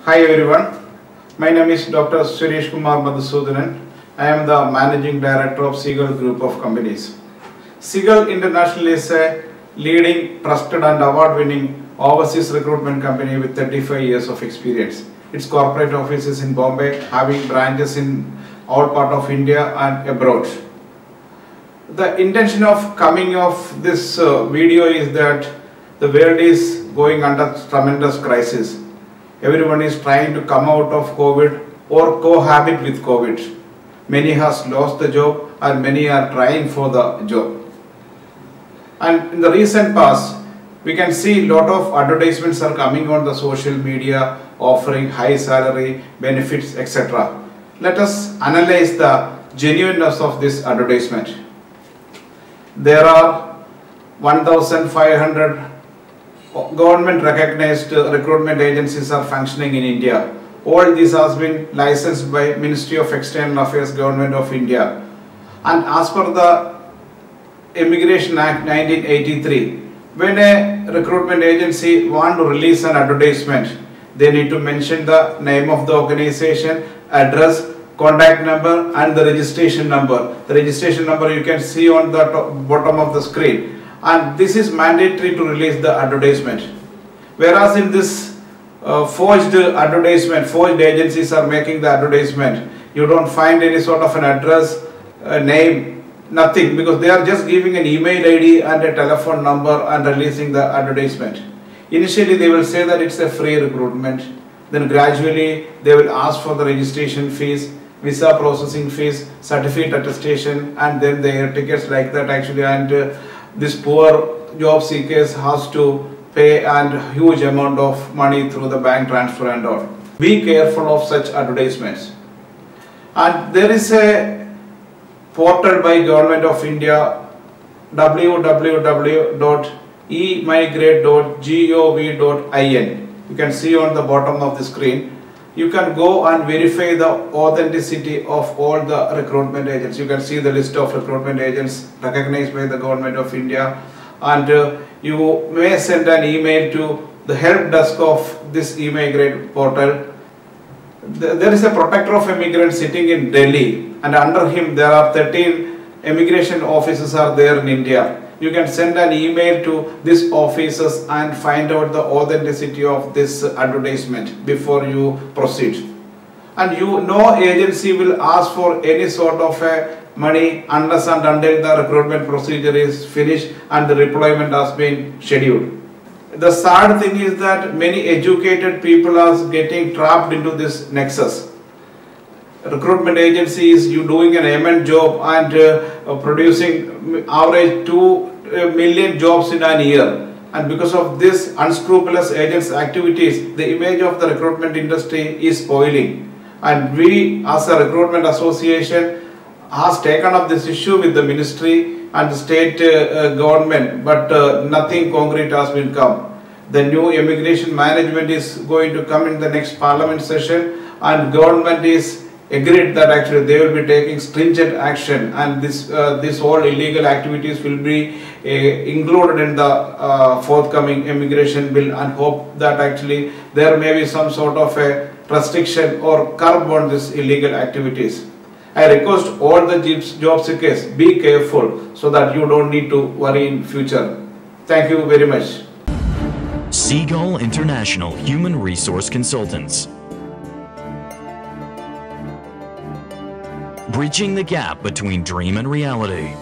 Hi everyone, my name is Dr. Suresh Kumar Madhusudanan. I am the Managing Director of Seagull Group of Companies. Seagull International is a leading, trusted and award-winning overseas recruitment company with 35 years of experience. Its corporate office is in Bombay, having branches in all parts of India and abroad. The intention of coming of this video is that the world is going under tremendous crisis. Everyone is trying to come out of COVID or cohabit with COVID. Many has lost the job and many are trying for the job. And in the recent past, we can see a lot of advertisements are coming on the social media offering high salary, benefits, etc. Let us analyze the genuineness of this advertisement. There are 1,500 government recognized recruitment agencies are functioning in India. All this has been licensed by Ministry of External Affairs, Government of India. And as per the Immigration Act 1983, when a recruitment agency wants to release an advertisement, they need to mention the name of the organization, address, contact number and the registration number. The registration number you can see on the bottom of the screen. And this is mandatory to release the advertisement. Whereas in this forged advertisement, forged agencies are making the advertisement, you don't find any sort of an address, name, nothing, because they are just giving an email ID and a telephone number and releasing the advertisement. Initially they will say that it's a free recruitment, then gradually they will ask for the registration fees, visa processing fees, certificate attestation, and then their tickets like that actually, and this poor job seekers has to pay a huge amount of money through the bank transfer and all. Be careful of such advertisements. And there is a portal by Government of India, www.emigrate.gov.in. You can see on the bottom of the screen. You can go and verify the authenticity of all the recruitment agents. You can see the list of recruitment agents recognized by the Government of India, and you may send an email to the help desk of this Emigrate portal. There is a protector of immigrants sitting in Delhi, and under him there are 13 immigration officers are there in India. You can send an email to these officers and find out the authenticity of this advertisement before you proceed. And no agency will ask for any sort of money unless and until the recruitment procedure is finished and the deployment has been scheduled. The sad thing is that many educated people are getting trapped into this nexus. Recruitment agency is doing an MN job and producing average 2 million jobs in a year, and because of this unscrupulous agents' activities, the image of the recruitment industry is spoiling. And we as a recruitment association has taken up this issue with the ministry and the state government, but nothing concrete has been come. The new immigration management is going to come in the next parliament session, and government is agreed that actually they will be taking stringent action, and this all illegal activities will be included in the forthcoming immigration bill, and hope that actually there may be some sort of a restriction or curb on these illegal activities. I request all the job seekers, be careful so that you don't need to worry in future. Thank you very much. Seagull International Human Resource Consultants. Bridging the gap between dream and reality.